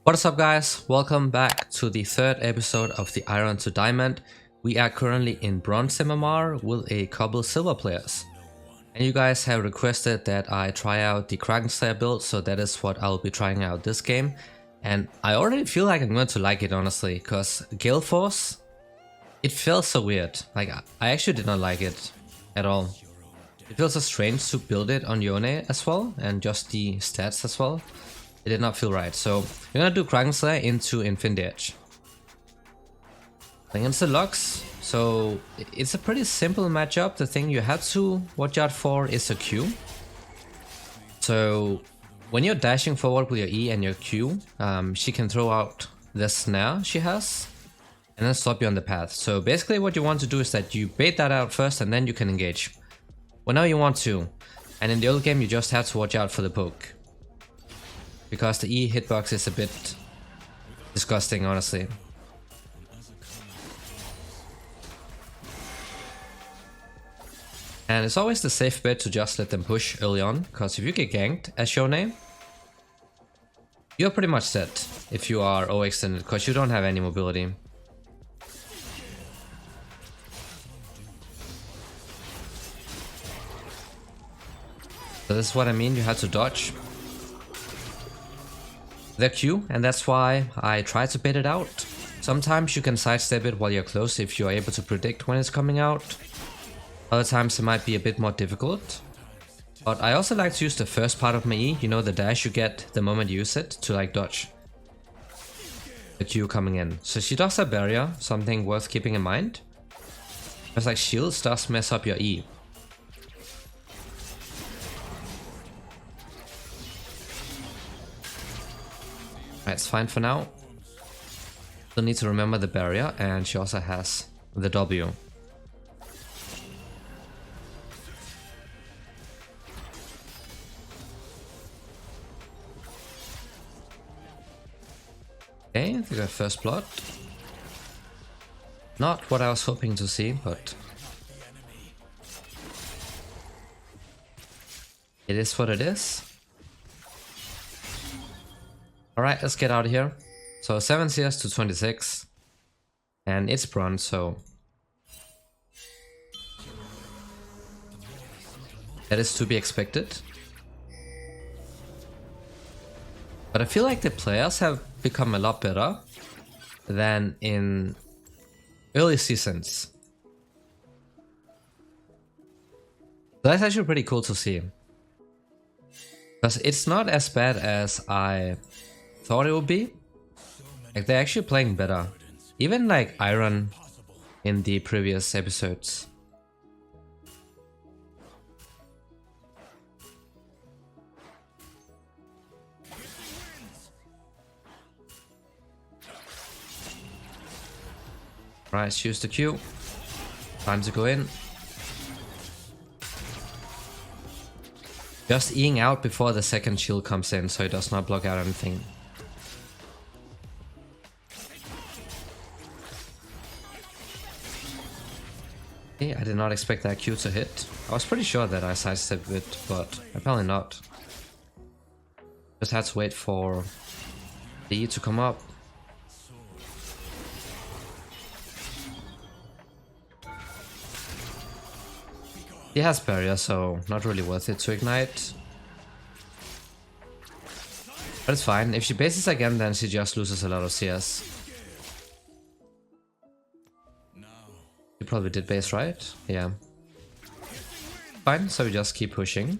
What's up guys, welcome back to the third episode of the Iron to Diamond. We are currently in Bronze MMR with a couple silver players. And you guys have requested that I try out the Kraken Slayer build, so that is what I'll be trying out this game. And I already feel like I'm going to like it honestly, because Gale Force, it feels so weird. Like I actually did not like it at all. It feels so strange to build it on Yone as well, and just the stats as well. It did not feel right, so we're gonna do Kraken Slayer into Infinity Edge. Against the Lux, so it's a pretty simple matchup. The thing you have to watch out for is a Q. So when you're dashing forward with your E and your Q, she can throw out the snare she has and then stop you on the path. So basically what you want to do is that you bait that out first and then you can engage. Whenever you want to. And in the early game you just have to watch out for the poke, because the E hitbox is a bit disgusting, honestly. And it's always the safe bet to just let them push early on, because if you get ganked as Yone, you're pretty much set if you are overextended, because you don't have any mobility. So this is what I mean, you have to dodge their Q, and that's why I try to bait it out. Sometimes you can sidestep it while you're close if you're able to predict when it's coming out. Other times it might be a bit more difficult. But I also like to use the first part of my E, you know, the dash you get the moment you use it, to like dodge the Q coming in. So she does have barrier, something worth keeping in mind. Because like shields does mess up your E. It's fine for now. Still need to remember the barrier, and she also has the W. Okay, they got first blood. Not what I was hoping to see, but it is what it is. Alright, let's get out of here. So 7 CS to 26. And it's bronze, so that is to be expected. But I feel like the players have become a lot better than in early seasons. That's actually pretty cool to see. Because it's not as bad as I thought it would be. Like they're actually playing better. Even like Iron in the previous episodes. Right, choose the Q. Time to go in. Just Eing out before the second shield comes in, so it does not block out anything. Okay, I did not expect that Q to hit. I was pretty sure that I sidestepped it, but apparently not. Just had to wait for the E to come up. He has barrier, so not really worth it to ignite. But it's fine. If she bases again, then she just loses a lot of CS. She probably did base, right? Yeah. Fine, so we just keep pushing.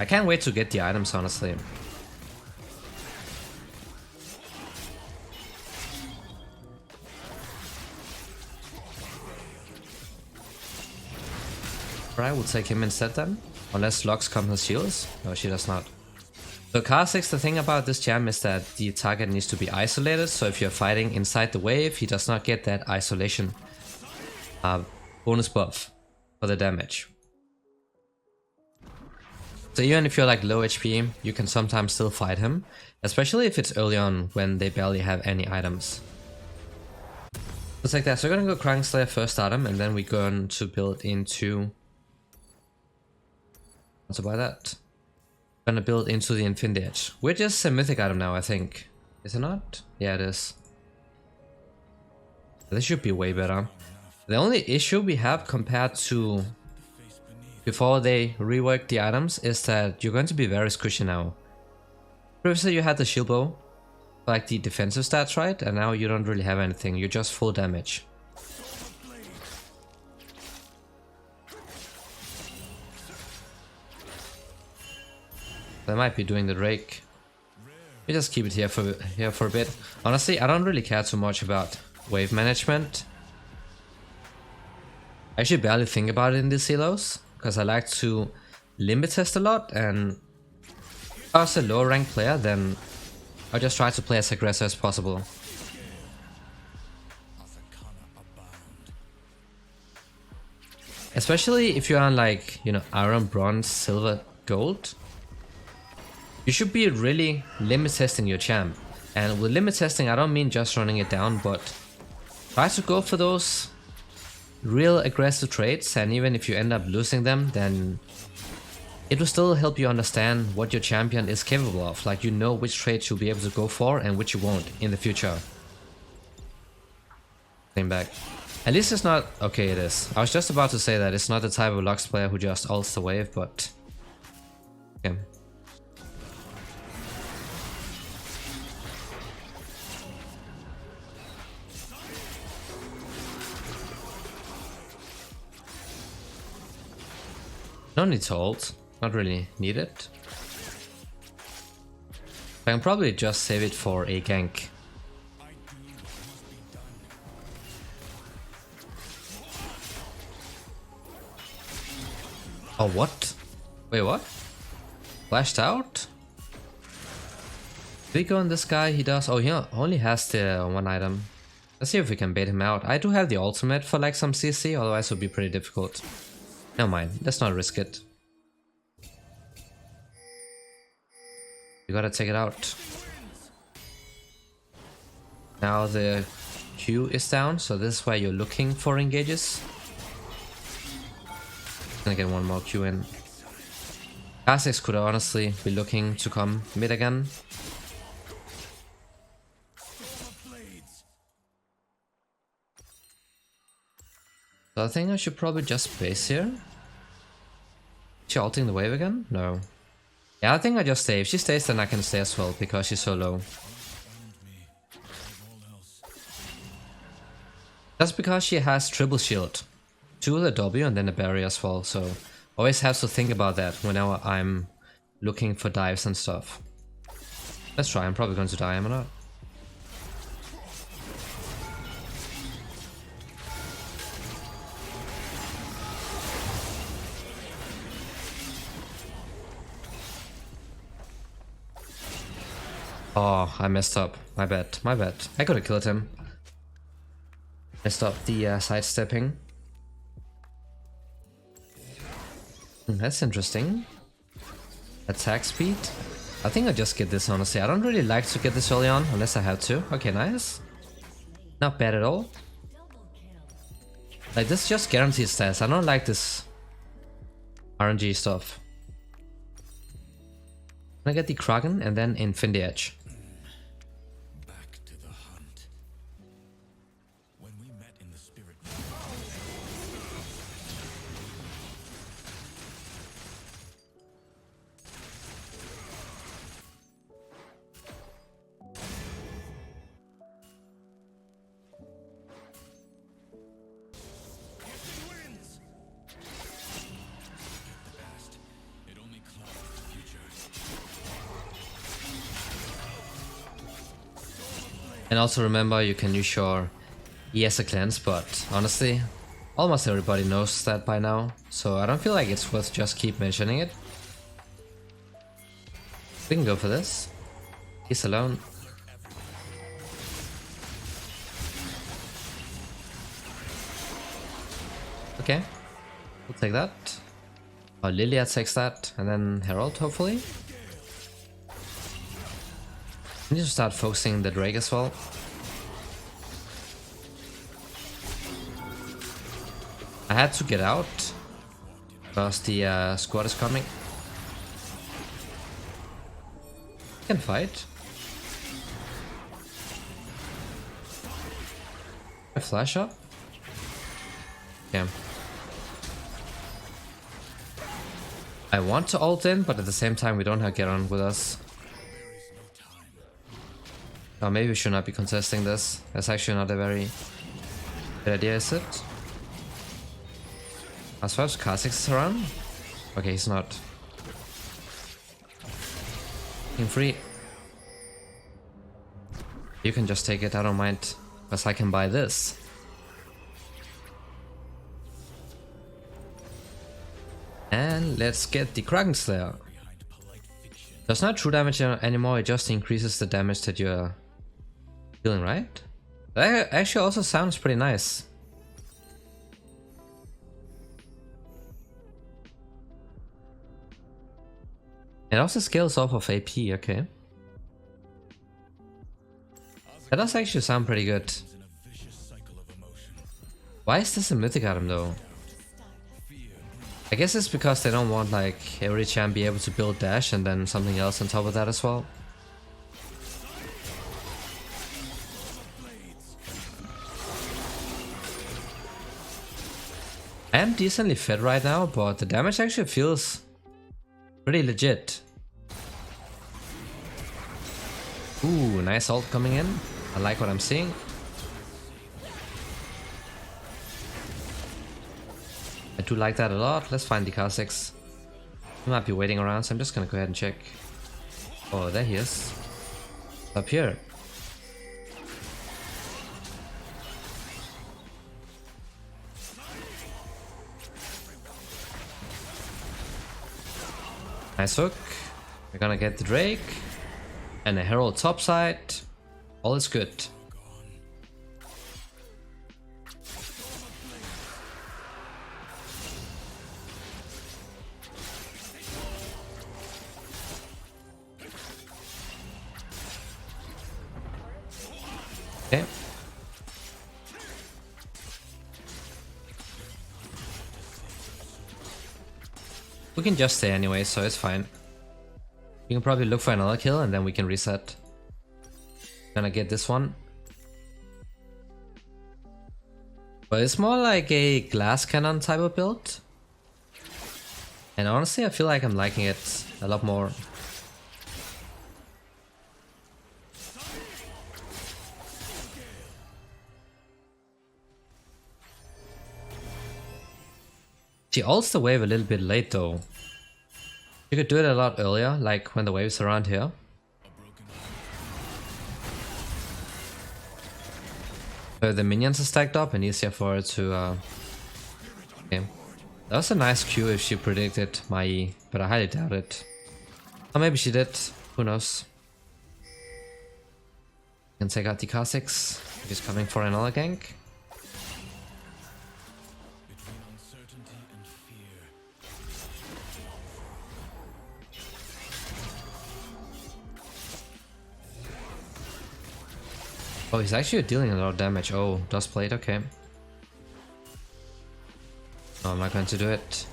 I can't wait to get the items, honestly. Right, we'll take him instead then. Unless Lux comes with shields. No, she does not. So Kha'Zix, the thing about this champ is that the target needs to be isolated, so if you're fighting inside the wave, he does not get that isolation bonus buff for the damage. So even if you're like low HP, you can sometimes still fight him, especially if it's early on when they barely have any items. It's like that, so we're gonna go Kraken Slayer first item, and then we're going to build into... to buy that. Gonna build into the Infinity Edge, which is a mythic item now, I think. Is it not? Yeah, it is. This should be way better. The only issue we have compared to before they reworked the items is that you're going to be very squishy now. Previously you had the shield bow, like the defensive stats, right? And now you don't really have anything, you're just full damage. They might be doing the Drake. We just keep it here for a bit. Honestly, I don't really care too much about wave management. I actually barely think about it in these silos, because I like to limit test a lot, and if I was a lower ranked player, then I just try to play as aggressive as possible. Especially if you're on like, you know, iron, bronze, silver, gold. You should be really limit testing your champ. And with limit testing, I don't mean just running it down, but try to go for those real aggressive trades, and even if you end up losing them, then it will still help you understand what your champion is capable of. Like, you know which trades you'll be able to go for and which you won't in the future. Came back. At least it's not... Okay, it is. I was just about to say that it's not the type of Lux player who just ults the wave, but... Okay. No need to ult, not really needed. I can probably just save it for a gank. Oh, what? Wait, what? Flashed out? Did we go on this guy? He does. Oh, he only has the one item. Let's see if we can bait him out. I do have the ultimate for like some CC, otherwise it would be pretty difficult. Never mind, let's not risk it. You gotta take it out. Now the Q is down, so this is where you're looking for engages. Gonna get one more Q in. Kha'Zix could honestly be looking to come mid again. So I think I should probably just base here. Is she ulting the wave again? No. Yeah, I think I just stay. If she stays, then I can stay as well, because she's so low. That's because she has triple shield. 2 with a W and then a barrier as well, so always have to think about that whenever I'm looking for dives and stuff. Let's try, I'm probably going to die, am I not? Oh, I messed up. My bad, my bad. I could have killed him. Messed up the sidestepping. That's interesting. Attack speed. I think I just get this, honestly. I don't really like to get this early on, unless I have to. Okay, nice. Not bad at all. Like, this just guarantees stats. I don't like this RNG stuff. I get the Kraken and then Infinity Edge. And also remember, you can use your E as a cleanse, but honestly, almost everybody knows that by now, so I don't feel like it's worth just keep mentioning it. We can go for this. He's alone. Okay, we'll take that. Oh, Lilia takes that, and then Herald, hopefully. I need to start focusing the Drake as well. I had to get out because the squad is coming. Can fight. A flash up? Yeah. I want to ult in, but at the same time we don't have Geron with us. Oh, maybe we should not be contesting this. That's actually not a very good idea, is it? As far as Kha'Zix is around? Okay, he's not. Team free. You can just take it, I don't mind. Because I can buy this. And let's get the Kraken Slayer. Does not true damage anymore, it just increases the damage that you're dealing, right? That actually also sounds pretty nice. It also scales off of AP, okay. That does actually sound pretty good. Why is this a mythic item though? I guess it's because they don't want like every champ be able to build dash and then something else on top of that as well. I am decently fed right now, but the damage actually feels pretty legit. Ooh, nice ult coming in. I like what I'm seeing. I do like that a lot. Let's find the Kha'Zix. He might be waiting around, so I'm just gonna go ahead and check. Oh, there he is. Up here. Nice hook. We're gonna get the Drake. And a Herald topside. All is good. Okay. We can just stay anyway, so it's fine. We can probably look for another kill and then we can reset. Gonna get this one. But it's more like a glass cannon type of build. And honestly, I feel like I'm liking it a lot more. She ults the wave a little bit late though. You could do it a lot earlier, like when the wave's around here. So the minions are stacked up and easier for her to okay. That was a nice Q if she predicted my E, but I highly doubt it. Or maybe she did, who knows. Can take out the Kha'Zix, he's coming for another gank. Oh, he's actually dealing a lot of damage. Oh, dust plate, okay. No, I'm not going to do it.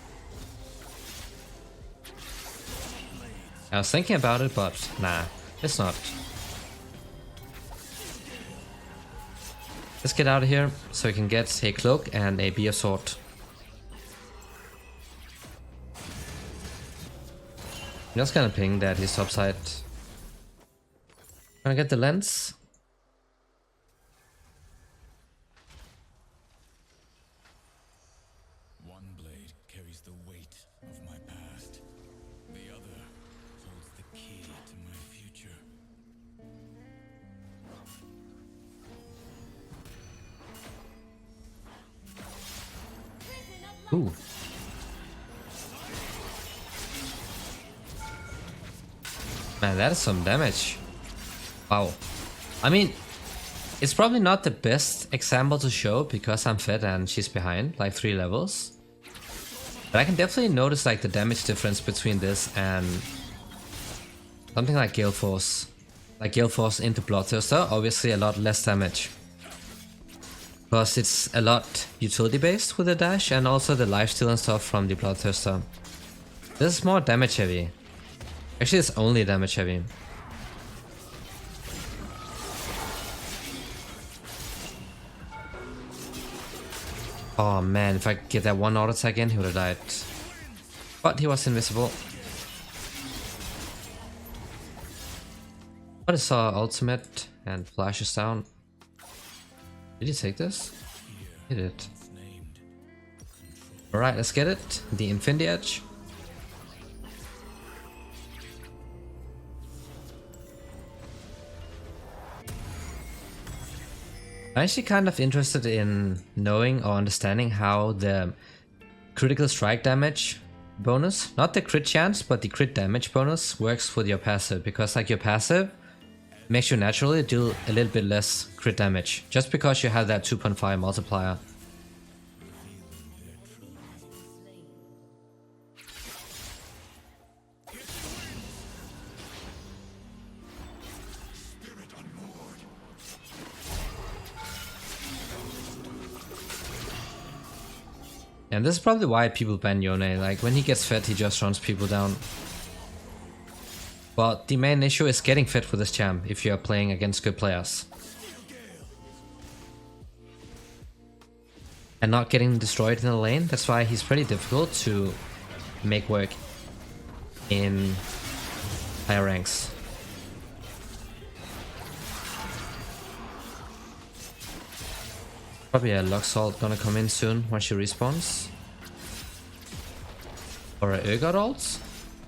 I was thinking about it, but nah, it's not. Let's get out of here so we can get a cloak and a beer sword. I'm just gonna ping that he's topside. Gonna get the lens. Ooh. Man, that is some damage. Wow. I mean, it's probably not the best example to show because I'm fed and she's behind, like 3 levels. But I can definitely notice like the damage difference between this and something like Gale Force. Like Gale Force into Bloodthirster, obviously a lot less damage. Because it's a lot utility based with the dash and also the lifesteal and stuff from the Bloodthirster. This is more damage heavy. Actually, it's only damage heavy. Oh man, if I get that one auto attack in, he would have died. But he was invisible. What is ultimate and flashes down? Did he take this? He did. Alright, let's get it. The Infinity Edge. I'm actually kind of interested in knowing or understanding how the critical strike damage bonus, not the crit chance, but the crit damage bonus works with your passive, because like your passive makes you naturally do a little bit less crit damage, just because you have that 2.5 multiplier. And this is probably why people ban Yone, like when he gets fed he just runs people down. But the main issue is getting fed with this champ if you are playing against good players. And not getting destroyed in the lane, that's why he's pretty difficult to make work in higher ranks. Probably a Luxalt gonna come in soon once she respawns. Or a Yeagerlol?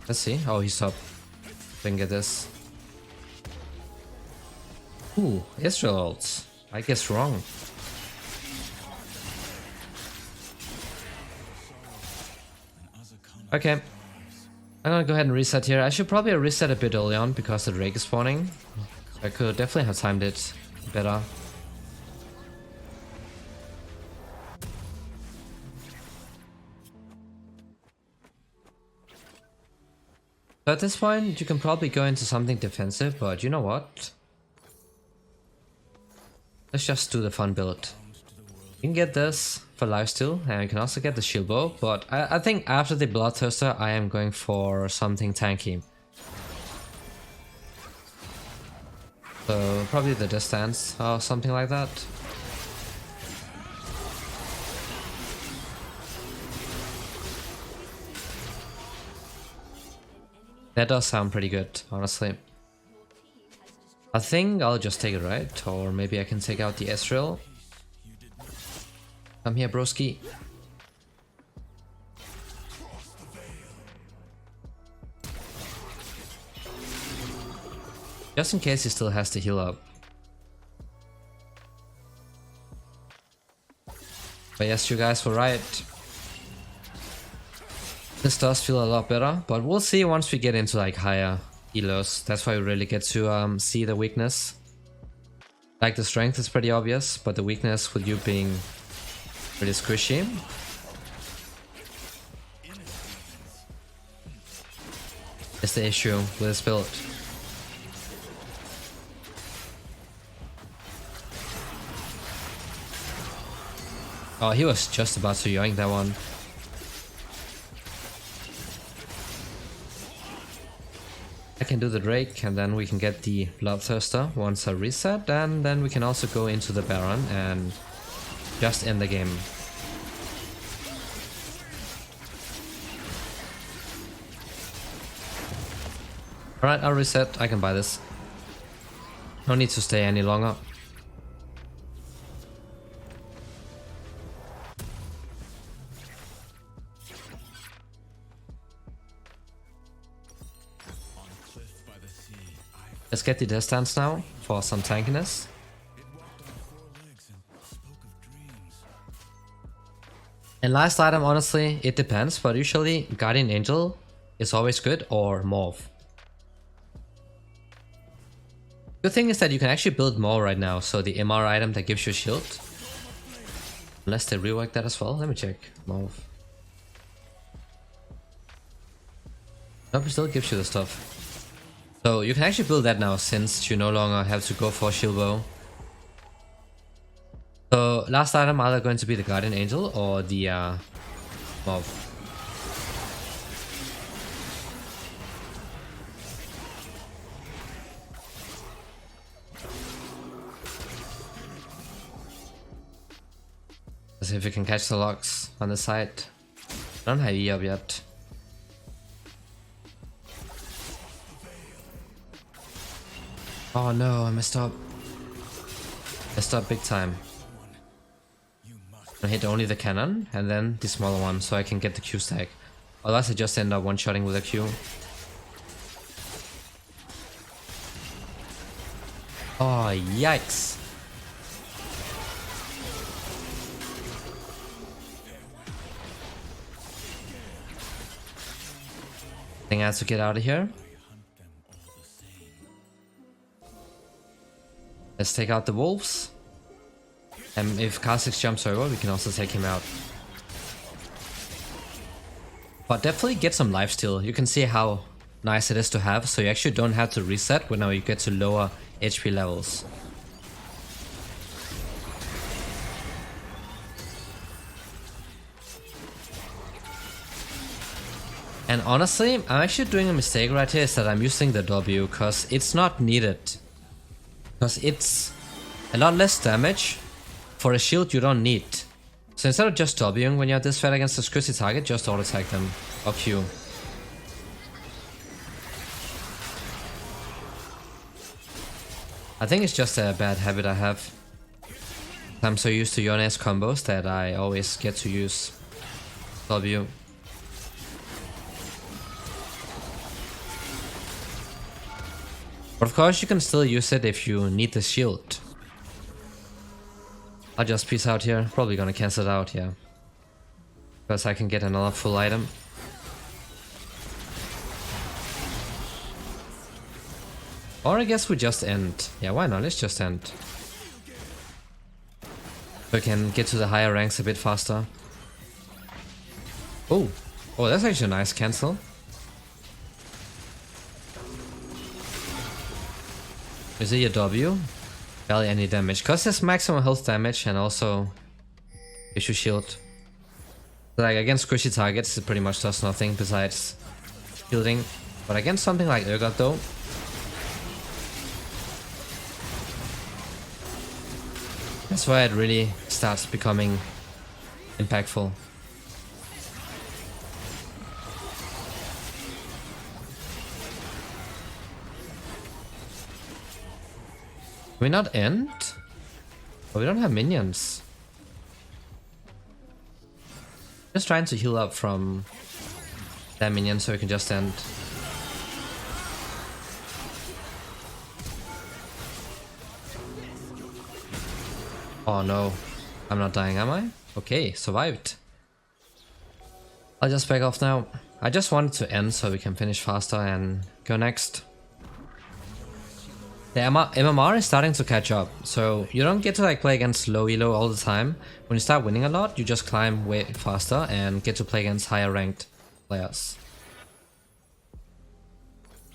Let's see. Oh, he's up. We can get this. Ooh, Yeagerlol. I guess wrong. Okay. I'm gonna go ahead and reset here. I should probably reset a bit early on because the Drake is spawning. I could definitely have timed it better. So at this point, you can probably go into something defensive, but you know what? Let's just do the fun build. You can get this for lifesteal, and you can also get the shield bow, but I think after the Bloodthirster, I am going for something tanky. So probably the distance or something like that. That does sound pretty good, honestly. I think I'll just take it right, or maybe I can take out the Ezreal. Come here, broski. Just in case he still has to heal up. But yes, you guys were right. This does feel a lot better, but we'll see once we get into like higher elos. That's why we really get to see the weakness. Like the strength is pretty obvious, but the weakness with you being pretty squishy is the issue with this build. Oh, he was just about to yoink that one. I can do the Drake and then we can get the Bloodthirster once I reset, and then we can also go into the Baron and just end the game. Alright, I'll reset, I can buy this. No need to stay any longer. Let's get the death stance now for some tankiness. And last item, honestly, it depends, but usually Guardian Angel is always good, or Morph. Good thing is that you can actually build more right now, so the MR item that gives you a shield. Unless they rework that as well, let me check. Morph. Nope, it still gives you the stuff. So you can actually build that now, since you no longer have to go for shield bow. So last item either going to be the Guardian Angel or the Mob. Let's see if we can catch the locks on the side. I don't have E up yet. Oh no, I messed up. Messed up big time. I hit only the cannon and then the smaller one so I can get the Q stack. Otherwise I just end up one-shotting with a Q. Oh, yikes. I think I have to get out of here. Let's take out the wolves. And if Kha'Zix jumps over, we can also take him out. But definitely get some lifesteal. You can see how nice it is to have, so you actually don't have to reset whenever you get to lower HP levels. And honestly, I'm actually doing a mistake right here, is that I'm using the W, because it's not needed. Because it's a lot less damage for a shield you don't need. So instead of just Wing when you're this fed against a squishy target, just auto attack them or Q. I think it's just a bad habit I have. I'm so used to Yone's combos that I always get to use W. But of course you can still use it if you need the shield. I'll just peace out here, probably gonna cancel it out, yeah. Because I can get another full item. Or I guess we just end. Yeah, why not? Let's just end. So we can get to the higher ranks a bit faster. Oh, oh, that's actually a nice cancel. Is it your W? Barely any damage. Cause there's maximum health damage and also issue shield. Like against squishy targets it pretty much does nothing besides shielding. But against something like Urgot though, that's where it really starts becoming impactful. Can we not end? Oh, we don't have minions. Just trying to heal up from that minion so we can just end. Oh no, I'm not dying, am I? Okay, survived. I'll just back off now. I just wanted to end so we can finish faster and go next. The MMR is starting to catch up, so you don't get to like play against low elo all the time. When you start winning a lot, you just climb way faster and get to play against higher ranked players.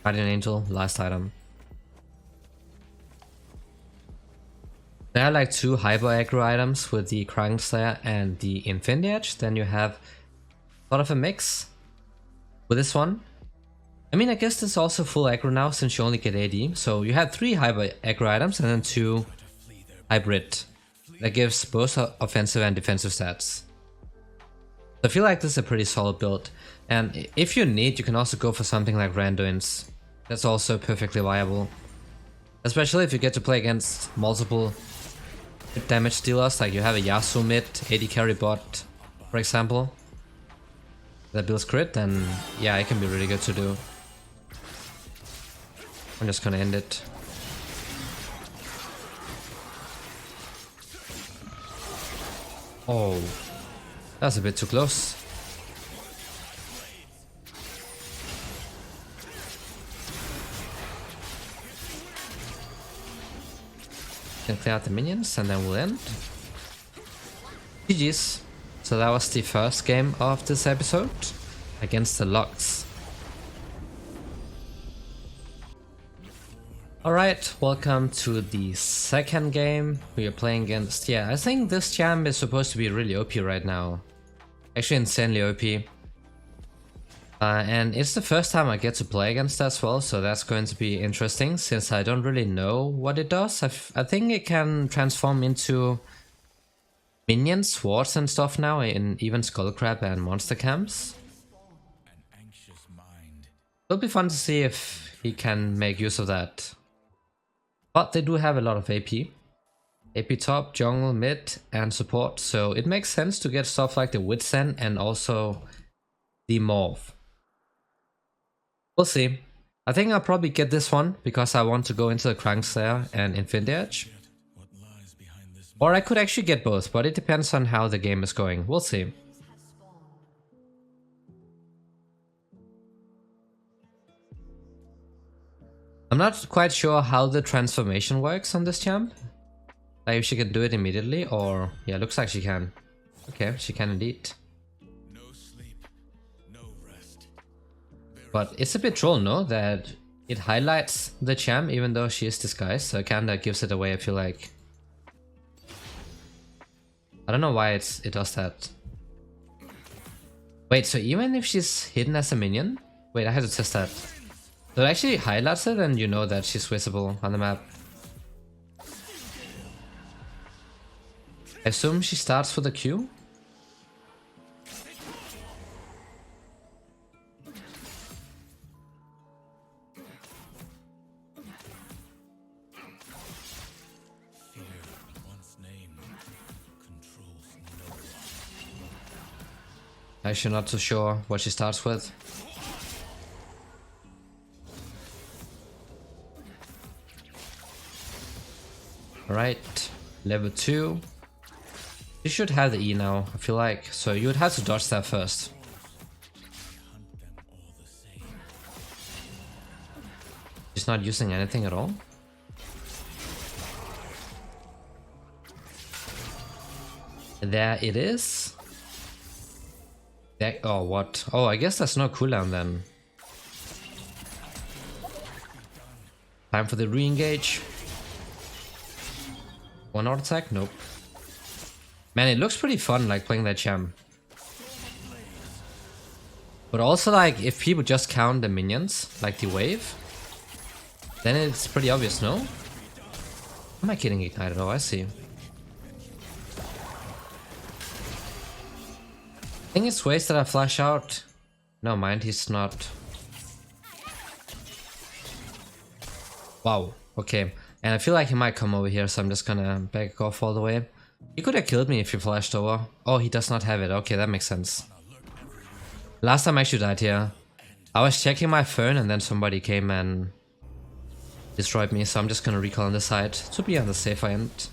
Guardian Angel, last item. There are like two hyper aggro items with the Kraken Slayer and the Infinity Edge. Then you have sort of a mix with this one. I mean, I guess this is also full aggro now since you only get AD. So you have 3 hyper aggro items and then 2 hybrid. That gives both offensive and defensive stats. So I feel like this is a pretty solid build. And if you need, you can also go for something like Randuin's. That's also perfectly viable. Especially if you get to play against multiple damage dealers, like you have a Yasuo mid, AD carry bot, for example. That builds crit, then yeah, it can be really good to do. I'm just gonna end it. Oh, that's a bit too close. Can clear out the minions and then we'll end. GG's. So that was the first game of this episode against the Locks. Alright, welcome to the second game we are playing against. Yeah, I think this champ is supposed to be really OP right now. Actually insanely OP. And it's the first time I get to play against as well, so that's going to be interesting since I don't really know what it does. I think it can transform into minion swords and stuff now in even Skullcrab and monster camps. It'll be fun to see if he can make use of that. But they do have a lot of AP. AP top, jungle, mid, and support, so it makes sense to get stuff like the Wit's End and also the Morph. We'll see. I think I'll probably get this one because I want to go into the Crank Slayer and Infinity Edge. Or I could actually get both, but it depends on how the game is going. We'll see. I'm not quite sure how the transformation works on this champ. Like if she can do it immediately or... yeah, looks like she can. Okay, she can indeed. But it's a bit troll, no? That it highlights the champ even though she is disguised, so it kinda gives it away, I feel like. I don't know why it does that. Wait, so even if she's hidden as a minion? Wait, I had to test that. So it actually highlights it and you know that she's visible on the map. I assume she starts with a Q? Actually not too sure what she starts with. Alright, level 2. You should have the E now, I feel like, so you would have to dodge that first. She's not using anything at all. There it is. There, oh, what? Oh, I guess that's no cooldown then. Time for the re-engage. One auto attack? Nope. Man, it looks pretty fun, like, playing that champ. But also, like, if people just count the minions, like the wave, then it's pretty obvious, no? Am I getting ignited? Oh, I see. I think it's wasted I flash out. No, mind, he's not. Wow, okay. And I feel like he might come over here, so I'm just gonna back off all the way. He could have killed me if he flashed over. Oh, he does not have it. Okay, that makes sense. Last time I actually died here, I was checking my phone and then somebody came and destroyed me, so I'm just gonna recall on this side to be on the safer end.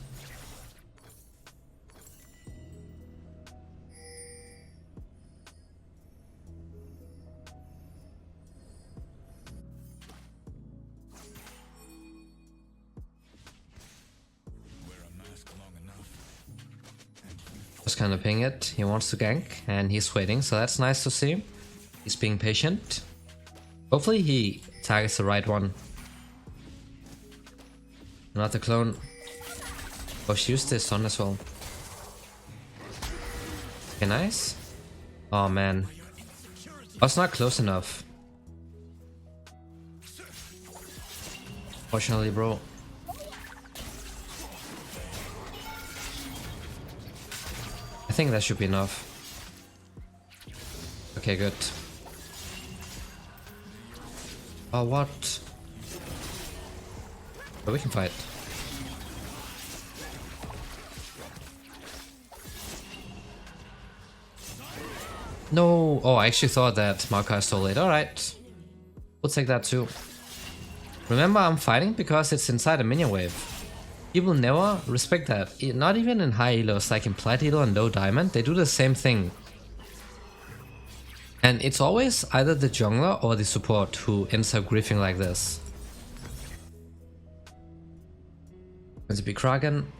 Just kind of ping it. He wants to gank and he's waiting, so that's nice to see. He's being patient. Hopefully he targets the right one. Not the clone. Oh, she used this on as well. Okay, nice. Oh man. I was not close enough. Fortunately, bro. I think that should be enough. Okay, good. Oh, what? But we can fight. No! Oh, I actually thought that Maokai stole it. Alright. We'll take that too. Remember, I'm fighting because it's inside a minion wave. People never respect that. Not even in high elos, like in plat elo and low diamond, they do the same thing. And it's always either the jungler or the support who ends up griefing like this. Let's be Kraken.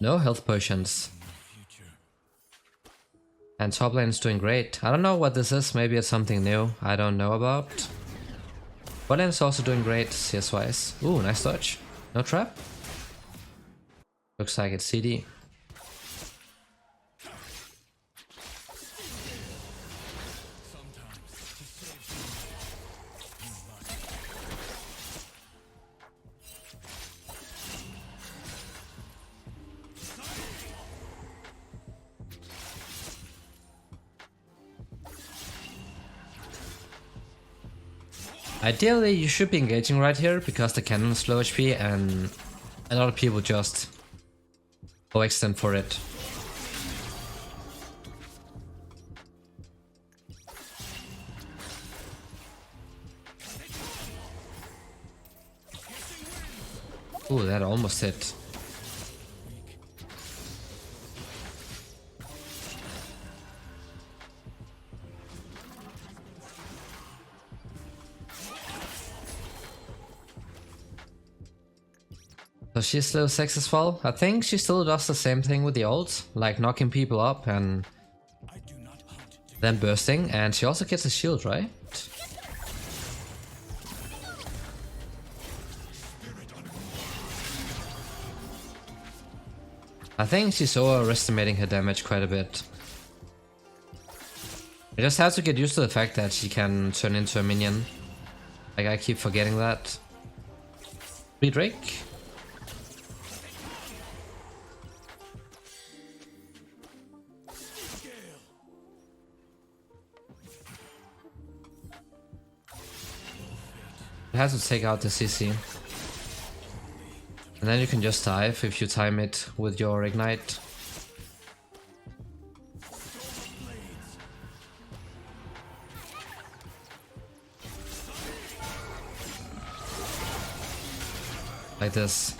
No health potions. And top lane is doing great. I don't know what this is, maybe it's something new I don't know about. Bot lane is also doing great CS wise. Ooh, nice dodge. No trap? Looks like it's CD. Ideally, you should be engaging right here because the cannon is low HP and a lot of people just go extend for it. Ooh, that almost hit. So she's level 6 as well. I think she still does the same thing with the ult, like knocking people up and then bursting, and she also gets a shield, right? I think she's overestimating her damage quite a bit. I just have to get used to the fact that she can turn into a minion. Like, I keep forgetting that. Free Drake. It has to take out the CC. And then you can just dive if you time it with your ignite. Like this.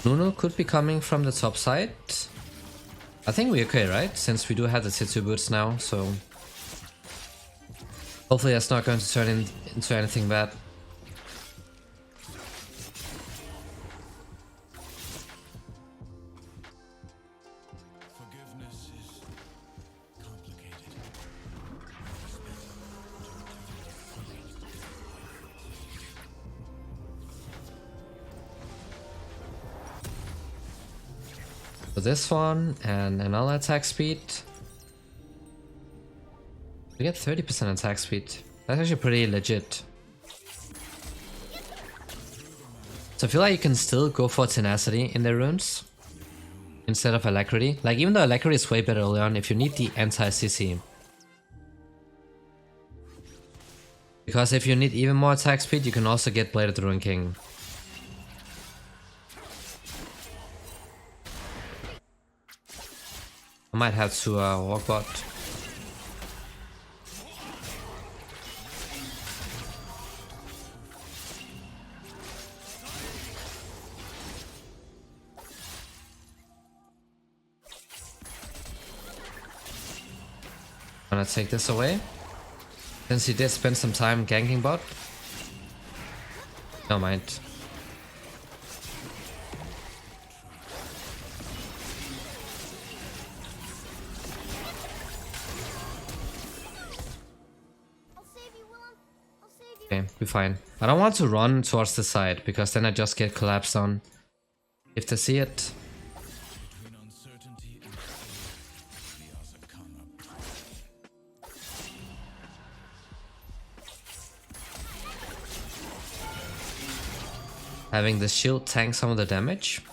Nuno could be coming from the top side. I think we're okay, right? Since we do have the T2 boots now, so... Hopefully that's not going to turn into anything bad. For this one, and another attack speed. We get 30% attack speed. That's actually pretty legit. So I feel like you can still go for tenacity in the runes instead of alacrity. Like, even though alacrity is way better early on, if you need the anti-CC. Because if you need even more attack speed, you can also get Bladed Ruin King. I might have to walk bot. I'm gonna take this away. Since he did spend some time ganking bot. No mind. Okay, we're fine. I don't want to run towards the side, because then I just get collapsed on. If they see it. Having the shield tank some of the damage.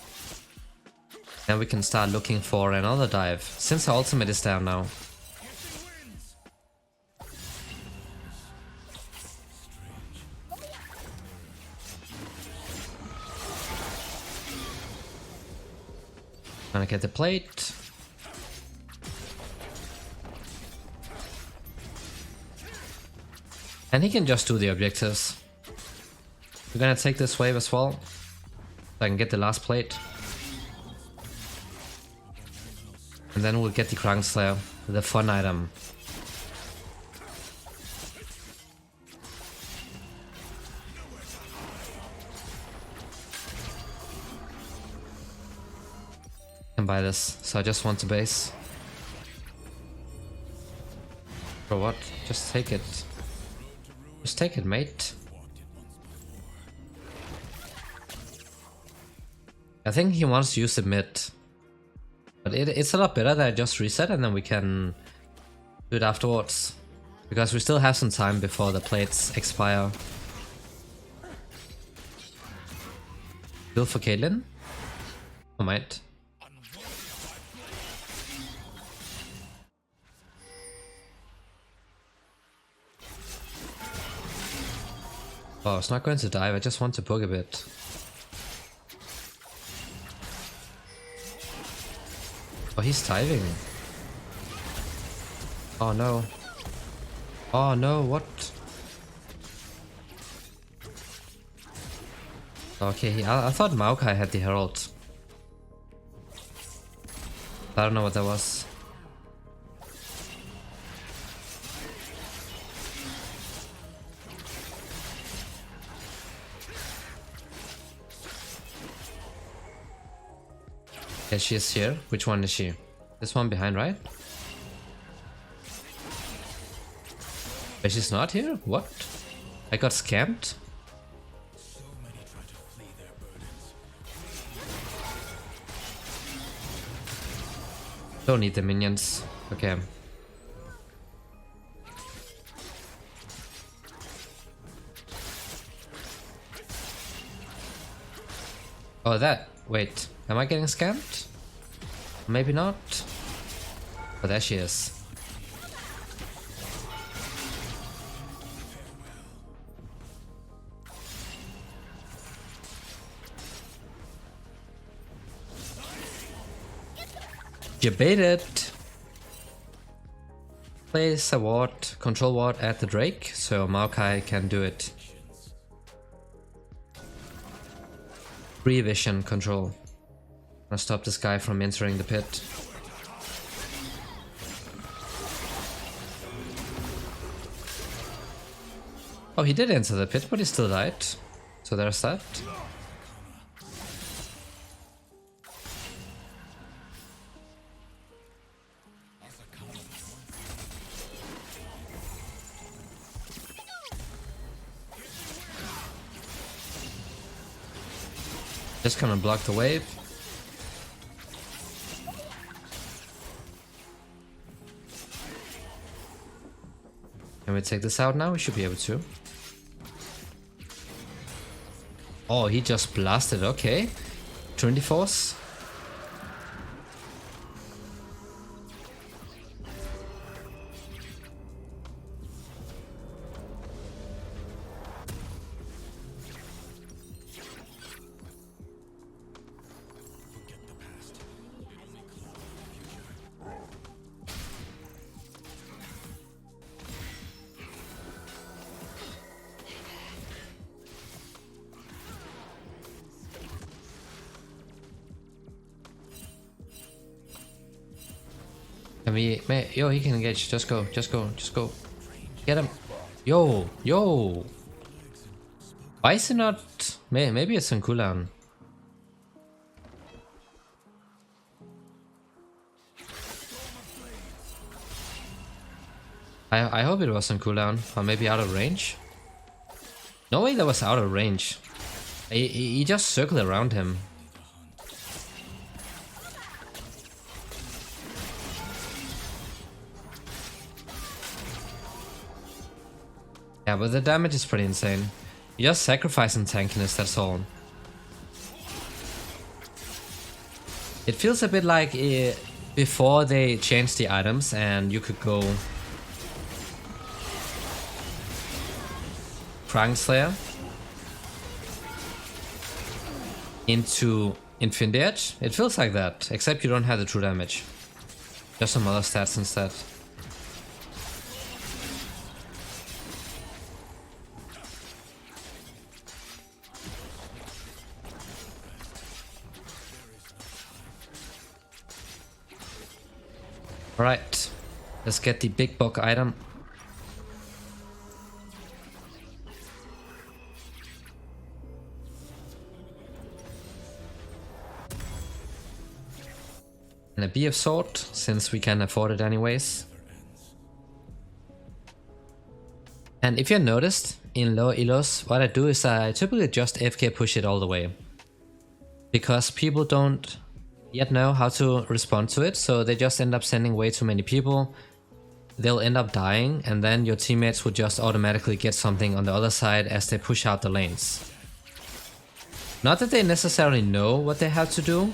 Then we can start looking for another dive, since our ultimate is down now. Gonna get the plate. And he can just do the objectives. We're gonna take this wave as well, so I can get the last plate. And then we'll get the Kraken Slayer, the fun item. Can buy this, so I just want to base. For what? Just take it. Just take it, mate. I think he wants to use the mid. But it's a lot better that I just reset and then we can do it afterwards. Because we still have some time before the plates expire. Build for Caitlyn? I might. Oh, it's not going to dive, I just want to poke a bit. Oh, he's diving. Oh no. Oh no, what? Okay, I thought Maokai had the Herald. I don't know what that was. Okay, she is here. Which one is she? This one behind, right? But she's not here? What? I got scammed? Don't need the minions. Okay. Oh, that. Wait. Am I getting scammed? Maybe not. Oh, there she is. You baited. Place a ward, control ward at the Drake, so Maokai can do it. Free vision control. I'll stop this guy from entering the pit. Oh, he did enter the pit, but he still died. So there's that. Just gonna block the wave. Can we take this out now? We should be able to. Oh, he just blasted, okay. Trinity Force. Can we... Yo, he can engage. Just go, just go, just go. Get him. Yo, yo. Why is he not... Maybe it's on cooldown. I hope it was on cooldown. Or maybe out of range. No way that was out of range. He just circled around him. Yeah, but the damage is pretty insane. You're just sacrificing tankiness, that's all. It feels a bit like before they changed the items and you could go Krang Slayer into Infinite Edge. It feels like that, except you don't have the true damage. Just some other stats instead. Alright, let's get the big bulk item. And a Bee of Sword, since we can afford it anyways. And if you noticed, in low elos, what I do is I typically just AFK push it all the way. Because people don't yet know how to respond to it, so they just end up sending way too many people. They'll end up dying, and then your teammates would just automatically get something on the other side as they push out the lanes. Not that they necessarily know what they have to do.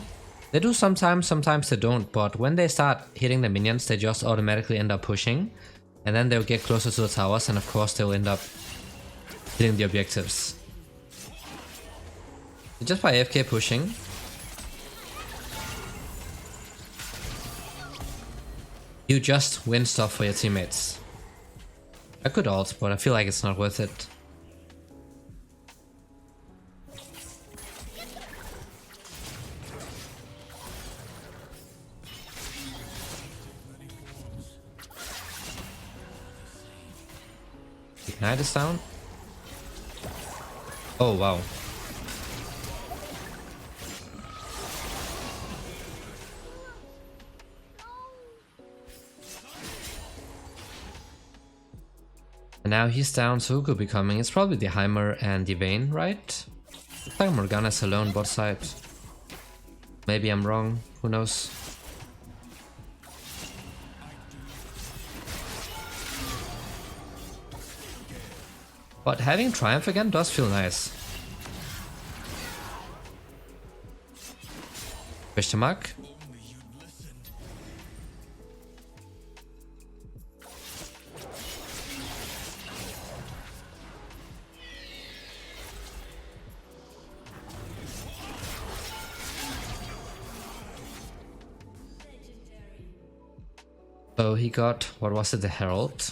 They do sometimes, sometimes they don't, but when they start hitting the minions, they just automatically end up pushing. And then they'll get closer to the towers, and of course they'll end up hitting the objectives. Just by AFK pushing, you just win stuff for your teammates. I could ult, but I feel like it's not worth it. Ignite is down. Oh wow. And now he's down, so who could be coming? It's probably the Heimer and the Vayne, right? Looks like Morgana's alone bot side. Maybe I'm wrong, who knows? But having Triumph again does feel nice. Question mark? So he got, what was it, the Herald?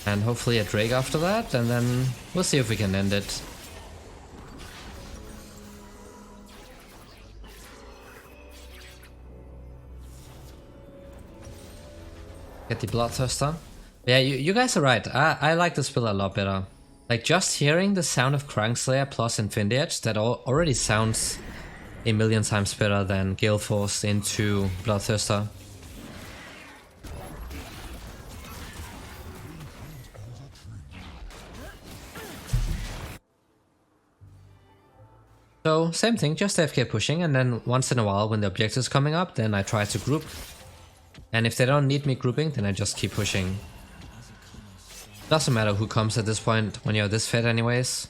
And hopefully a Drake after that, and then we'll see if we can end it. Get the Bloodthirster. Yeah, you guys are right. I like this build a lot better. Like, just hearing the sound of Krankslayer plus Infinity Edge, that already sounds a million times better than Gale Force into Bloodthirster. So, same thing, just AFK pushing, and then once in a while when the objective is coming up, then I try to group. And if they don't need me grouping, then I just keep pushing. Doesn't matter who comes at this point when you're this fed anyways.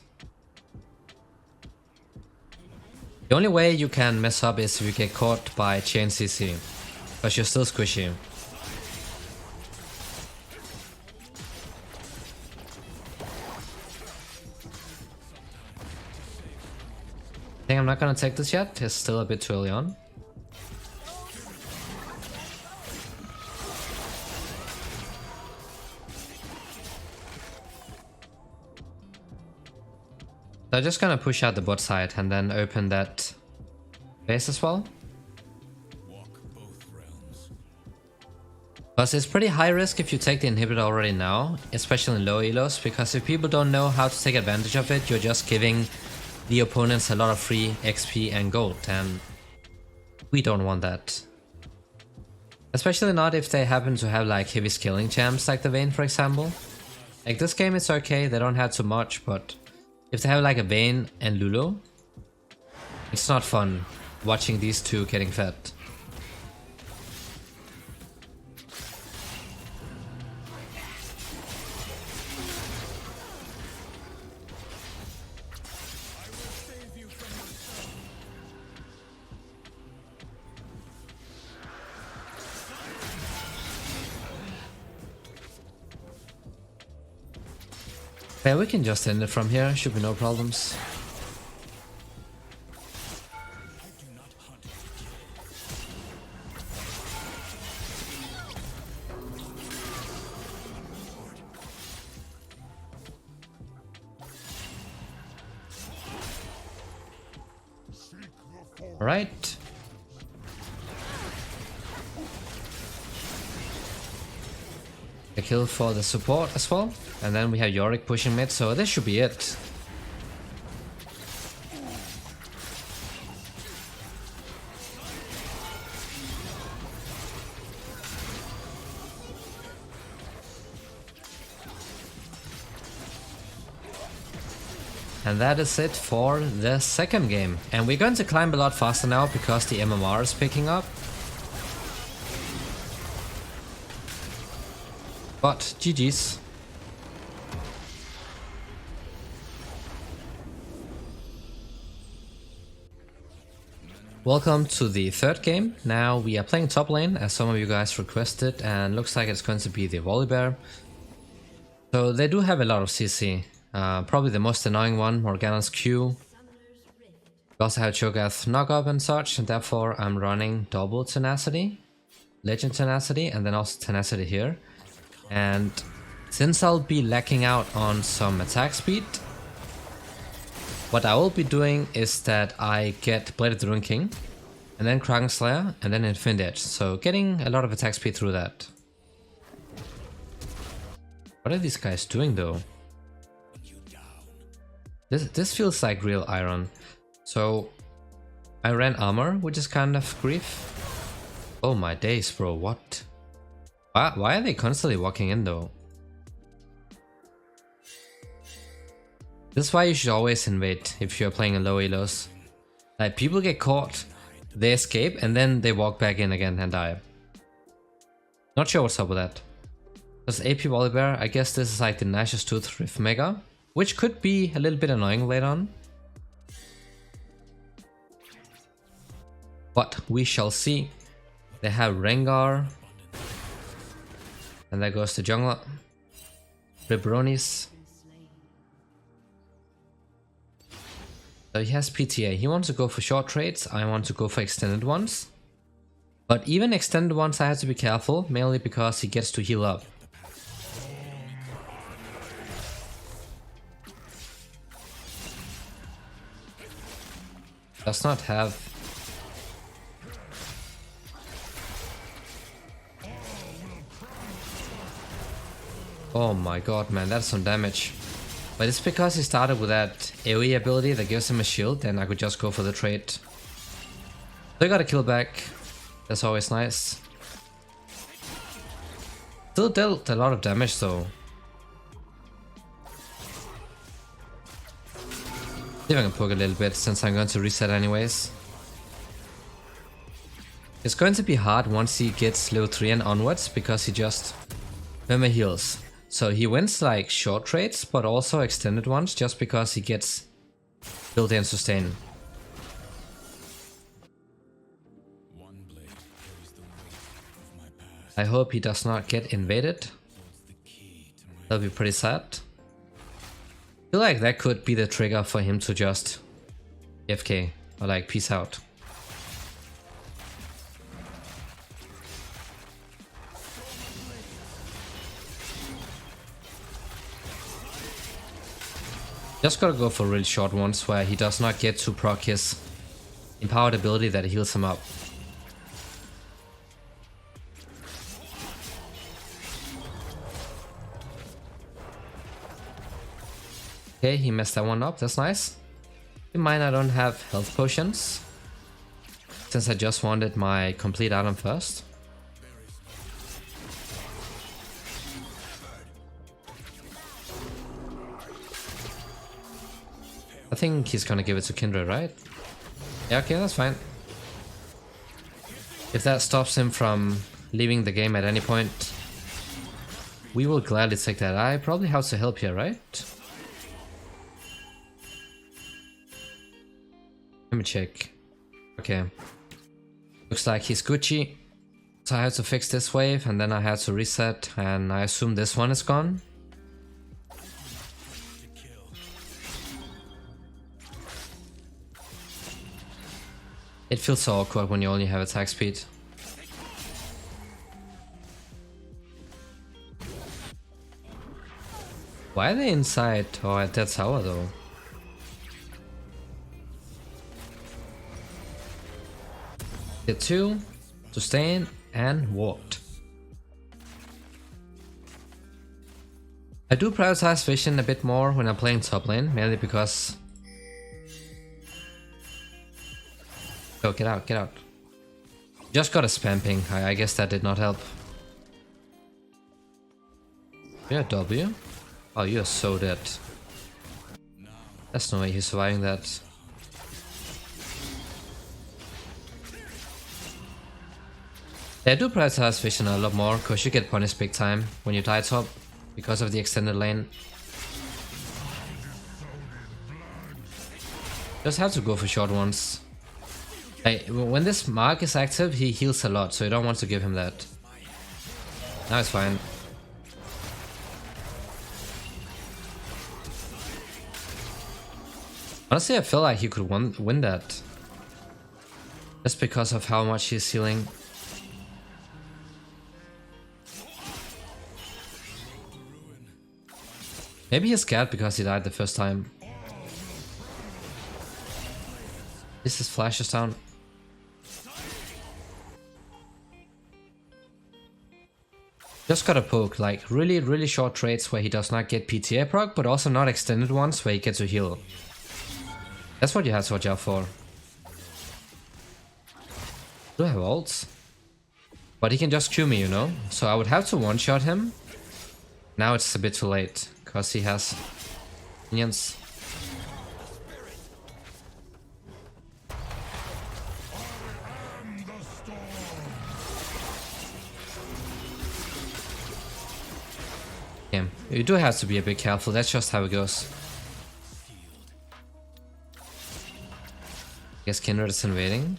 The only way you can mess up is if you get caught by chain CC, because you're still squishy. I think I'm not gonna take this yet, it's still a bit too early on. So I'm just gonna push out the bot side and then open that base as well. Because it's pretty high risk if you take the inhibitor already now, especially in low elos, because if people don't know how to take advantage of it, you're just giving the opponents a lot of free XP and gold, and we don't want that. Especially not if they happen to have like heavy scaling champs like the Vayne, for example. Like this game is okay, they don't have too much, but if they have like a Vayne and Lulu, it's not fun watching these two getting fed. Yeah, we can just end it from here, should be no problems. Alright. A kill for the support as well. And then we have Yorick pushing mid, so this should be it. And that is it for the second game. And we're going to climb a lot faster now because the MMR is picking up. But GG's. Welcome to the third game. Now we are playing top lane as some of you guys requested, and looks like it's going to be the Volibear. So they do have a lot of CC. Probably the most annoying one, Morgana's Q. We also have Cho'Gath knock-up and such, and therefore I'm running double Tenacity, Legend Tenacity, and then also Tenacity here. And since I'll be lacking out on some attack speed, what I will be doing is that I get Blade of the Ruin King, and then Kraken Slayer, and then Infinite Edge, so getting a lot of attack speed through that. What are these guys doing though? This feels like real Iron. So I ran armor, which is kind of grief. Oh my days, bro, what? Why are they constantly walking in though? This is why you should always invade if you're playing in low elos. Like, people get caught, they escape, and then they walk back in again and die. Not sure what's up with that. There's AP Volibear, I guess this is like the Nash's Tooth Rift Mega, which could be a little bit annoying later on. But we shall see. They have Rengar. And there goes the jungler. Ribronis. So he has PTA. He wants to go for short trades. I want to go for extended ones. But even extended ones I have to be careful, mainly because he gets to heal up. Does not have... Oh my god, man, that's some damage. But it's because he started with that AoE ability that gives him a shield, and I could just go for the trade. So I got a kill back. That's always nice. Still dealt a lot of damage though. See if I can poke a little bit since I'm going to reset anyways. It's going to be hard once he gets level 3 and onwards because he just perma heals. So he wins like short trades, but also extended ones just because he gets built-in sustain. I hope he does not get invaded. That'll be pretty sad. I feel like that could be the trigger for him to just AFK or like peace out. Just gotta go for really short ones where he does not get to proc his empowered ability that heals him up. Okay, he messed that one up, that's nice. In mine I don't have health potions, since I just wanted my complete item first. I think he's gonna give it to Kindred, right? Yeah, okay, that's fine. If that stops him from leaving the game at any point, we will gladly take that. I probably have to help here, right? Let me check. Okay. Looks like he's Gucci. So I have to fix this wave and then I have to reset, and I assume this one is gone. It feels so awkward when you only have attack speed. Why are they inside or at that tower though? Hit 2, sustain, and walked. I do prioritize vision a bit more when I'm playing top lane, mainly because... Oh, get out, get out. Just got a spam ping, I guess that did not help. Yeah, W? Oh, you're so dead. There's no way he's surviving that. I do prioritize vision a lot more, cause you get punished big time when you die top, because of the extended lane. Just have to go for short ones. When this mark is active, he heals a lot, so you don't want to give him that. Now it's fine. Honestly, I feel like he could win that. Just because of how much he's healing. Maybe he's scared because he died the first time. This is flashes down. Just gotta poke, like really short trades where he does not get PTA proc, but also not extended ones where he gets to heal. That's what you have to watch out for. Do have ults. But he can just Q me, you know? So I would have to one-shot him. Now it's a bit too late, because he has minions. Yeah, you do have to be a bit careful, that's just how it goes. Guess Kindred is invading.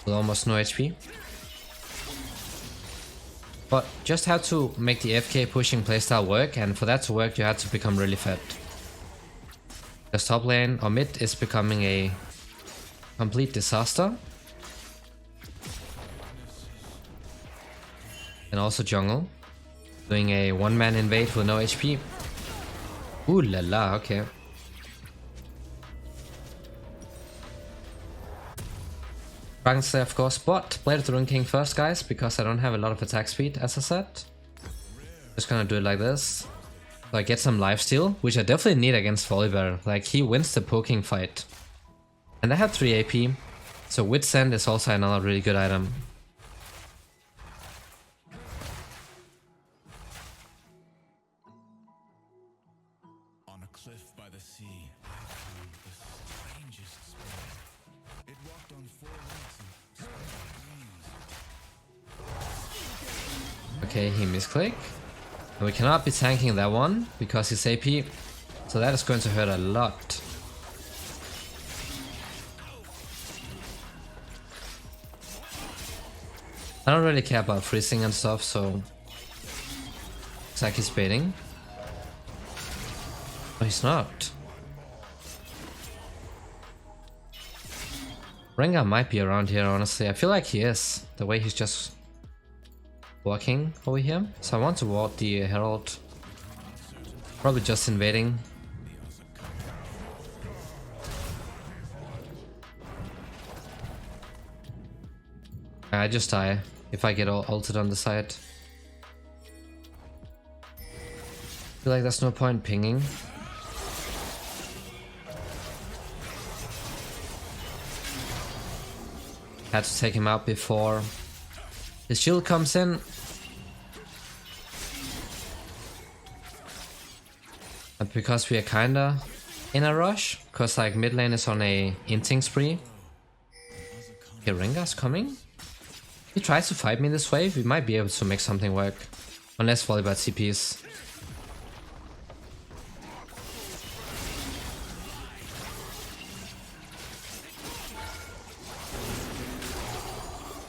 With almost no HP. But just have to make the FK pushing playstyle work, and for that to work you have to become really fed. The top lane or mid is becoming a complete disaster. And also jungle. Doing a one-man invade with no HP. Ooh la la, okay. Dragon Slayer of course, but play the Rune King first guys, because I don't have a lot of attack speed as I said. Just gonna do it like this. So I get some lifesteal, which I definitely need against Volibear, like he wins the poking fight. And I have 3 AP, so Wit Send is also another really good item. On a cliff by the sea, I found the strangest spirit. It walked on 4 legs and spread wings. Okay, he misclick. And we cannot be tanking that one because he's AP, so that is going to hurt a lot. I don't really care about freezing and stuff, so looks like he's baiting. Oh, he's not. Rengar might be around here, honestly. I feel like he is, the way he's just walking over here. So I want to ward the Herald. Probably just invading. I just die if I get ulted on the side. Feel like there's no point pinging. Had to take him out before his shield comes in. But because we are kinda in a rush, because like mid lane is on a inting spree. Okay, Rengar's coming. If he tries to fight me this way, we might be able to make something work. Unless Volibear CPs.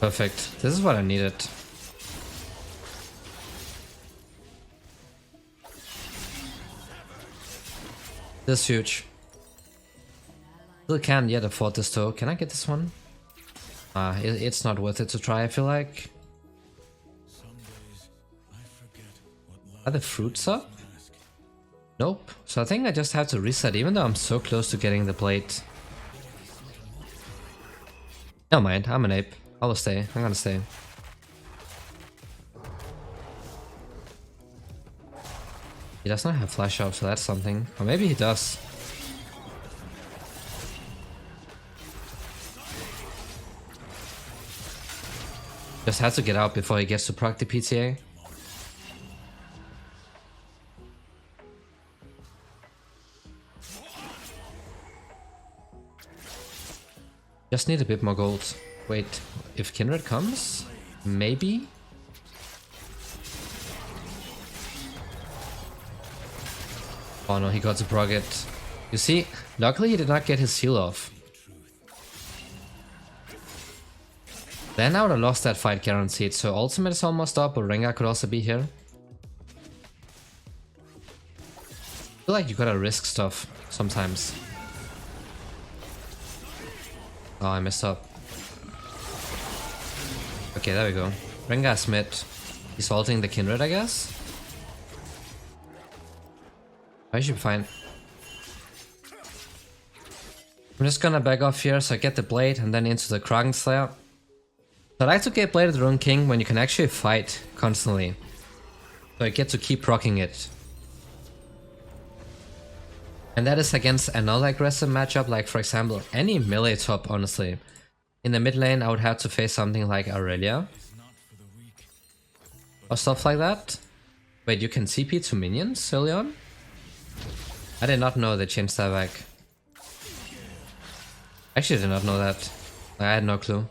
Perfect. This is what I needed. This is huge. Still can't yet afford this though. Can I get this one? It's not worth it to try, I feel like. Are the fruits up? Nope. So I think I just have to reset, even though I'm so close to getting the plate. Never mind, I'm an ape. I will stay. I'm gonna stay. He does not have flash up, so that's something. Or maybe he does. Just has to get out before he gets to proc the PTA. Just need a bit more gold. Wait, if Kindred comes? Maybe? Oh no, he got to proc it. You see, luckily he did not get his heal off. Then I would have lost that fight guaranteed, so ultimate is almost up, but Rengar could also be here. feel like you gotta risk stuff sometimes. Oh, I messed up. Okay, there we go. Rengar's mid. He's ulting the Kindred, I guess? I should be fine. I'm just gonna back off here so I get the blade and then into the Kraken Slayer. I like to get Blade of the Rune King when you can actually fight constantly. So I get to keep rocking it. And that is against another aggressive matchup, like for example any melee top, honestly. In the mid lane I would have to face something like Aurelia. Or stuff like that. Wait, you can CP to minions early on? I did not know they changed that back. Actually did not know that. I had no clue.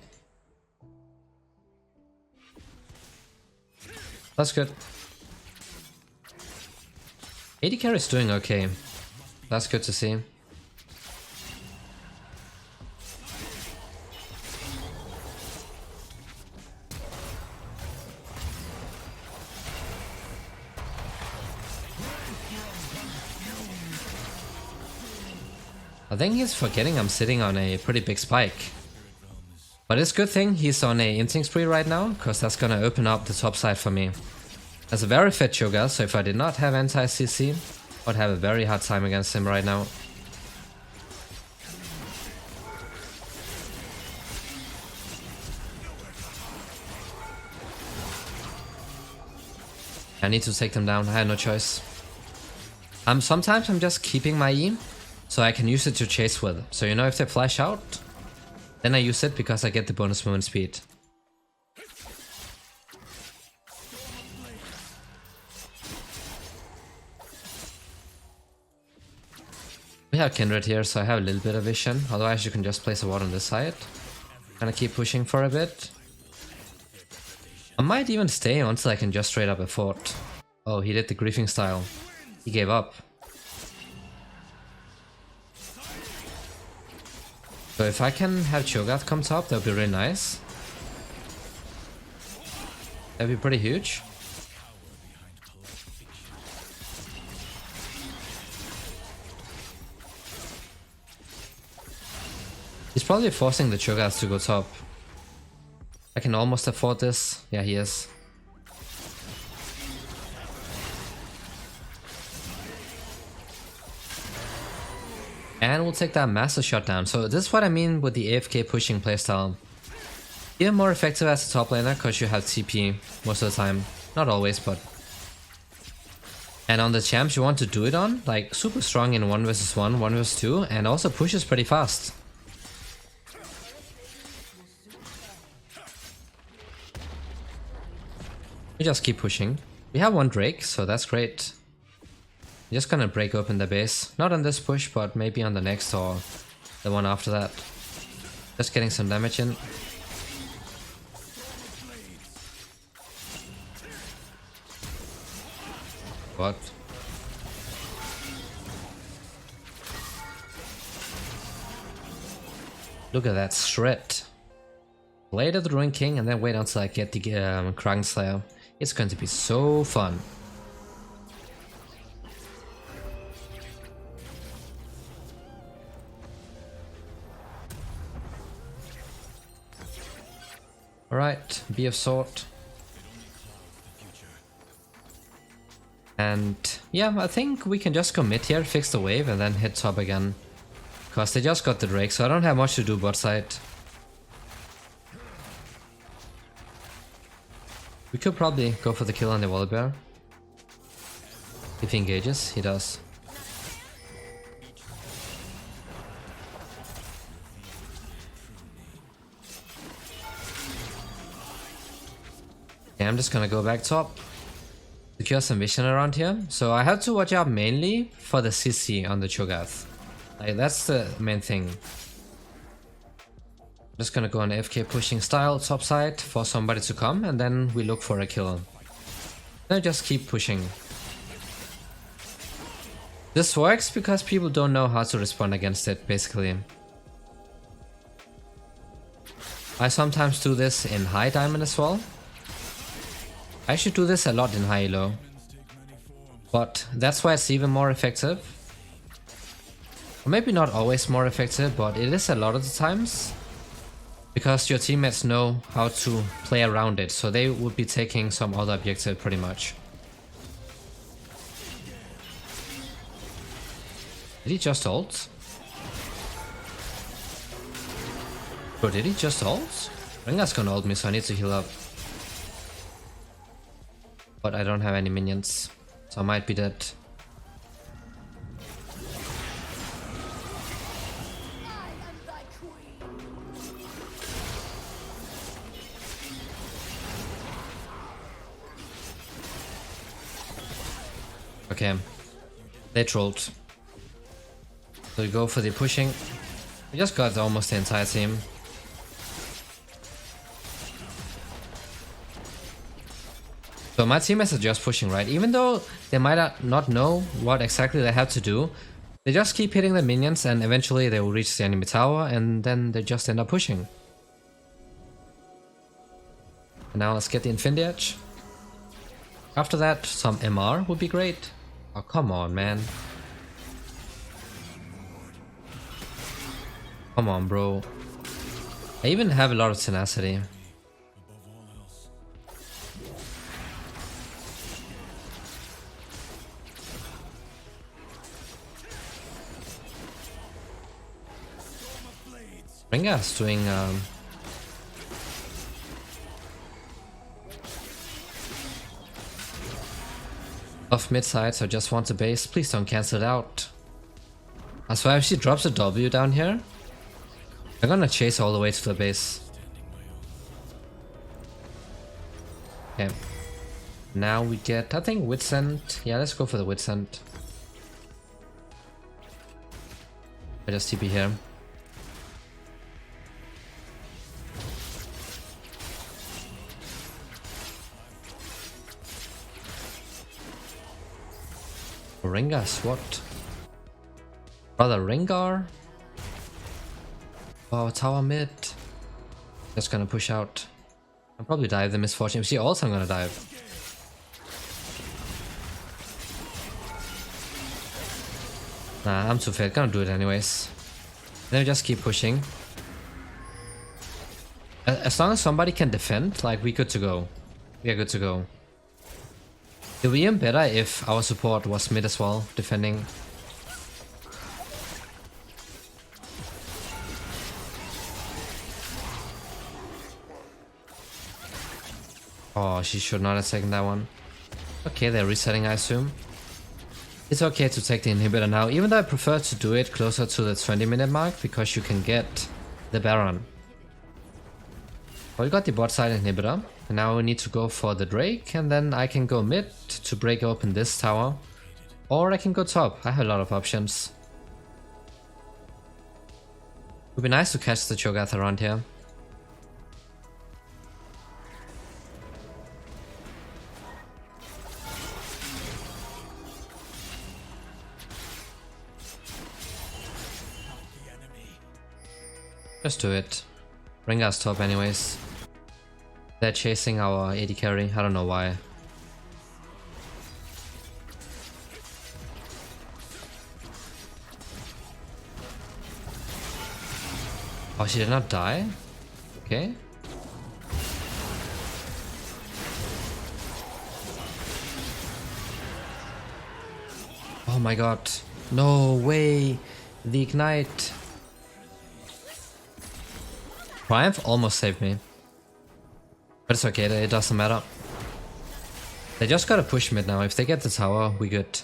That's good. AD carry is doing okay. That's good to see. I think he's forgetting I'm sitting on a pretty big spike. But it's a good thing he's on a instinct spree right now, because that's gonna open up the top side for me. That's a very fit Cho'Gath, so if I did not have anti-CC, I would have a very hard time against him right now. I need to take them down, I had no choice. Sometimes I'm just keeping my E, so I can use it to chase with. So you know, if they flash out, then I use it because I get the bonus movement speed. We have Kindred here, so I have a little bit of vision. Otherwise you can just place a ward on this side. Gonna keep pushing for a bit. I might even stay until I can just straight up a fort. Oh, he did the griefing style. He gave up. So if I can have Cho'Gath come top, that would be really nice. That'd be pretty huge. He's probably forcing the Cho'Gath to go top. I can almost afford this. Yeah, he is. And we'll take that massive shutdown. So this is what I mean with the AFK pushing playstyle. Even more effective as a top laner because you have TP most of the time. Not always, but... And on the champs you want to do it on, like super strong in 1 vs 1, 1 vs 2, and also pushes pretty fast. We just keep pushing. We have 1 Drake, so that's great. I'm just gonna break open the base. Not on this push, but maybe on the next or the one after that. Just getting some damage in. What? Look at that shred. Blade of the Rune King and then wait until I get the Kraken Slayer. It's going to be so fun. Alright, be of sword. And yeah, I think we can just go mid here, fix the wave and then hit top again. Cause they just got the Drake, so I don't have much to do bot side. We could probably go for the kill on the Volibear. If he engages, he does. Okay, I'm just gonna go back top. Secure some vision around here. So I have to watch out mainly for the CC on the Cho'Gath. Like, that's the main thing. Just gonna go on AFK pushing style top side for somebody to come and then we look for a kill. Then just keep pushing. This works because people don't know how to respond against it, basically. I sometimes do this in high diamond as well. I should do this a lot in high elo. But that's why it's even more effective. Or maybe not always more effective, but it is a lot of the times. Because your teammates know how to play around it, so they would be taking some other objective pretty much. Did he just ult? Bro, did he just ult? Rengar's gonna ult me, so I need to heal up. But I don't have any minions, so I might be dead. Okay, they trolled. So we go for the pushing. We just got almost the entire team. So my teammates are just pushing, right? Even though they might not know what exactly they have to do, they just keep hitting the minions and eventually they will reach the enemy tower and then they just end up pushing. And now let's get the Infinity Edge. After that, some MR would be great. Oh, come on, man. Come on, bro. I even have a lot of tenacity. Rengar's doing off mid side, so I just want to base. Please don't cancel it out. I swear if she drops a W down here, I'm gonna chase all the way to the base. Okay. Now we get, I think, Witsend. Yeah, let's go for the Witsend. I just TP here. Rengar swapped. Brother Rengar. Oh, tower mid. Just gonna push out. I'll probably dive the misfortune. If she ults, I'm gonna dive. Nah, I'm too fat. Gonna do it anyways. Then we just keep pushing. As long as somebody can defend, like, we good to go. We are good to go. It would be even better if our support was mid as well, defending. Oh, she should not have taken that one. Okay, they're resetting, I assume. It's okay to take the inhibitor now, even though I prefer to do it closer to the 20-minute mark, because you can get the Baron. Well, we got the bot side inhibitor, and now we need to go for the Drake, and then I can go mid to break open this tower. Or I can go top, I have a lot of options. It would be nice to catch the Cho'Gath around here. Just do it. Rengar's top anyways. They're chasing our AD carry, I don't know why. Oh, she did not die? Okay. Oh my god. No way! The ignite! Triumph almost saved me. But it's okay, it doesn't matter. They just gotta push mid now. If they get the tower, we good.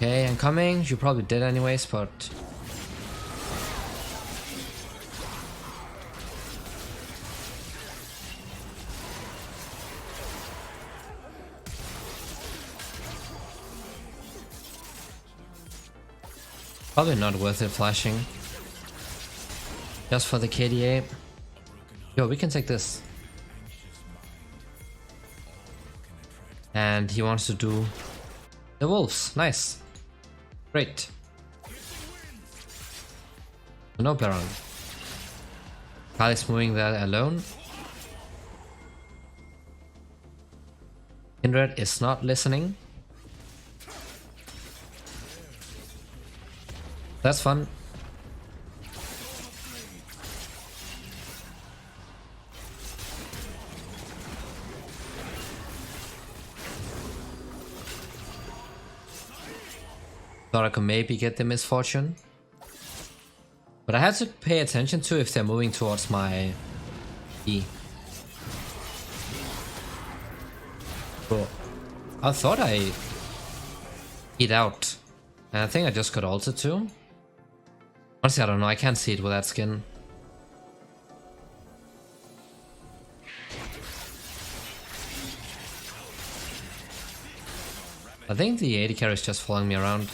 Okay, I'm coming. You probably did anyways, but... Probably not worth it flashing. Just for the KDA. Yo, we can take this. And he wants to do the wolves. Nice. Great. No Baron. Kali's moving that alone. Kindred is not listening. That's fun. Thought I could maybe get the misfortune. But I had to pay attention to if they're moving towards my E. Cool. I thought I eat out. And I think I just got ulted too. Honestly, I don't know. I can't see it with that skin. I think the 80 carry is just following me around.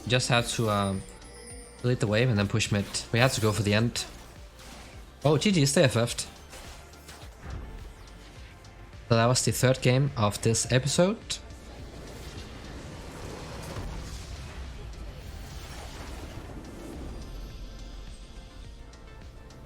Just have to delete the wave and then push mid. We have to go for the end. Oh, GG, stay FF'd. So that was the third game of this episode.